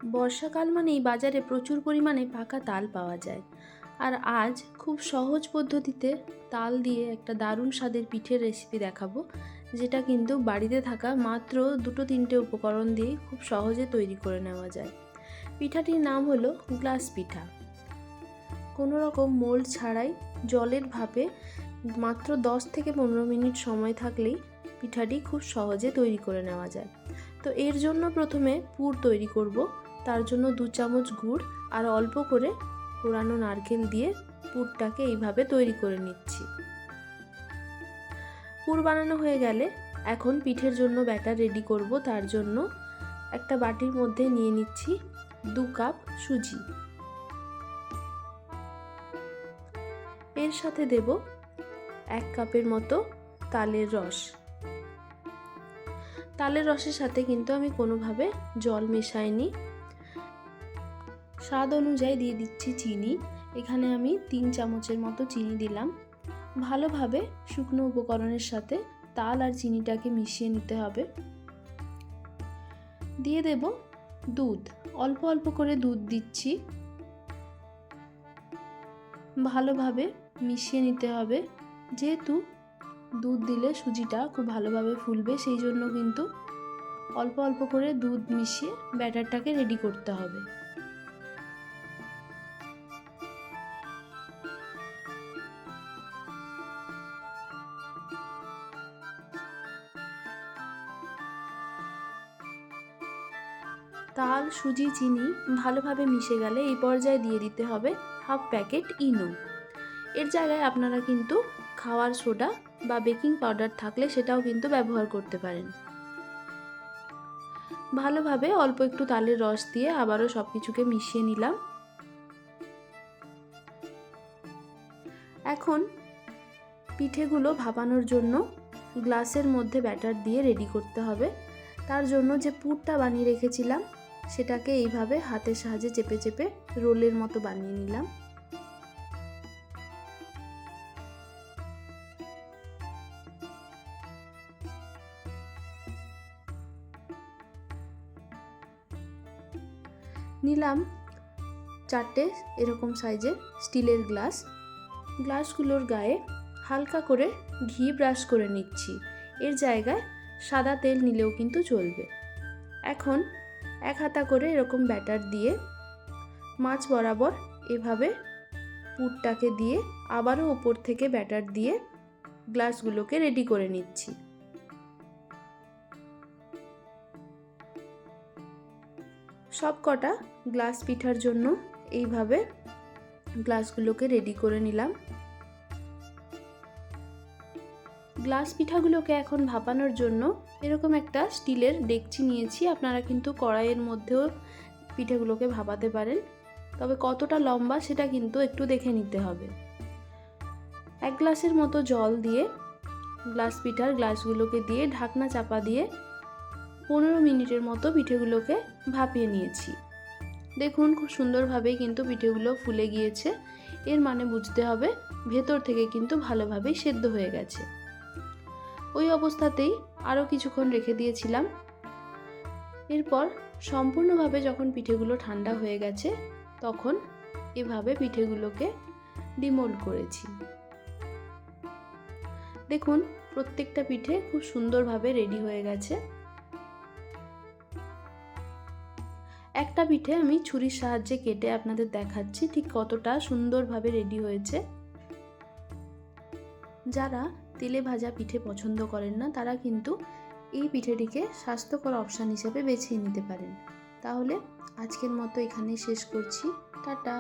বর্ষাকাল মানেই বাজারে প্রচুর পরিমাণে পাকা তাল পাওয়া যায়। আর আজ খুব সহজ পদ্ধতিতে তাল দিয়ে একটা দারুণ স্বাদের পিঠের রেসিপি দেখাবো, যেটা কিন্তু বাড়িতে থাকা মাত্র 2-3টে উপকরণ দিয়ে খুব সহজে তৈরি করে নেওয়া যায়। পিঠাটির নাম হলো গ্লাস পিঠা। কোনো রকম মোল্ড ছাড়াই জলের ভাপে মাত্র 10 থেকে 15 মিনিট সময় থাকলেই পিঠাটি খুব সহজে তৈরি করে নেওয়া যায়। তো এর জন্য প্রথমে পুর তৈরি করব। তার জন্য 2 চামচ গুড় আর অল্প করে কোরানো নারকেল দিয়ে পুরটাকে এইভাবে তৈরি করে নিচ্ছি। পুর বানানো হয়ে গেলে এখন পিঠের জন্য ব্যাটার রেডি করব। তার জন্য একটা বাটির মধ্যে নিয়ে নিচ্ছি 2 কাপ সুজি। এর সাথে দেব 1 কাপের মতো তালের রস। তালের রসের সাথে কিন্তু আমি কোনোভাবে জল মেশাইনি। স্বাদ অনুযায়ী দিয়ে দিচ্ছি চিনি। এখানে আমি 3 চামচের মতো চিনি দিলাম। ভালোভাবে শুকনো উপকরণের সাথে তাল আর চিনিটাকে মিশিয়ে নিতে হবে। দিয়ে দেব দুধ, অল্প অল্প করে দুধ দিচ্ছি। ভালোভাবে মিশিয়ে নিতে হবে। যেহেতু দুধ দিলে সুজিটা খুব ভালোভাবে ফুলবে, সেই জন্য কিন্তু অল্প অল্প করে দুধ মিশিয়ে ব্যাটারটাকে রেডি করতে হবে। তাল, সুজি, চিনি ভালোভাবে মিশে গেলে এই পর্যায়ে দিয়ে দিতে হবে 1/2 প্যাকেট ইনো। এর জায়গায় আপনারা কিন্তু খাওয়ার সোডা বা বেকিং পাউডার থাকলে সেটাও কিন্তু ব্যবহার করতে পারেন। ভালোভাবে অল্প একটু তালের রস দিয়ে আবারও সব কিছুকে মিশিয়ে নিলাম। এখন পিঠেগুলো ভাপানোর জন্য গ্লাসের মধ্যে ব্যাটার দিয়ে রেডি করতে হবে। তার জন্য যে পুরটা বানিয়ে রেখেছিলাম সেটাকে এইভাবে হাতের সাহায্যে চেপে চেপে রোলের মতো বানিয়ে নিলাম। নিলাম 4টে এরকম সাইজের স্টিলের গ্লাস। গ্লাসগুলোর গায়ে হালকা করে ঘি ব্রাশ করে নিচ্ছি। এর জায়গায় সাদা তেল নিলেও কিন্তু চলবে। এখন 1 হাতা করে এরকম ব্যাটার দিয়ে মাঝ বরাবর এভাবে পুরটাকে দিয়ে আবারও উপর থেকে ব্যাটার দিয়ে গ্লাসগুলোকে রেডি করে নিচ্ছি। সব কটা গ্লাস পিঠার জন্য এইভাবে গ্লাসগুলোকে রেডি করে নিলাম। গ্লাস পিঠাগুলোকে এখন ভাপানোর জন্য এরকম একটা স্টিলের ডেকচি নিয়েছি। আপনারা কিন্তু কড়াইয়ের মধ্যেও পিঠেগুলোকে ভাপাতে পারেন, তবে কতটা লম্বা সেটা কিন্তু একটু দেখে নিতে হবে। 1 গ্লাসের মতো জল দিয়ে গ্লাস পিঠার গ্লাসগুলোকে দিয়ে ঢাকনা চাপা দিয়ে 15 মিনিটের মতো পিঠেগুলোকে ভাপিয়ে নিয়েছি। দেখুন খুব সুন্দরভাবেই কিন্তু পিঠেগুলো ফুলে গিয়েছে। এর মানে বুঝতে হবে ভেতর থেকে কিন্তু ভালোভাবেই সেদ্ধ হয়ে গেছে। ওই অবস্থাতেই আরও কিছুক্ষণ রেখে দিয়েছিলাম। এরপর সম্পূর্ণভাবে যখন পিঠেগুলো ঠান্ডা হয়ে গেছে তখন এভাবে পিঠেগুলোকে ডিমোল্ড করেছি। দেখুন প্রত্যেকটা পিঠে খুব সুন্দরভাবে রেডি হয়ে গেছে। একটা পিঠে আমি ছুরির সাহায্যে কেটে আপনাদের দেখাচ্ছি ঠিক কতটা সুন্দরভাবে রেডি হয়েছে। যারা তেলে ভাজা পিঠে পছন্দ করেন না তারা কিন্তু এই পিঠেটিকে স্বাস্থ্যকর অপশান হিসেবে বেছে নিতে পারেন। তাহলে আজকের মতো এখানেই শেষ করছি। টাটা।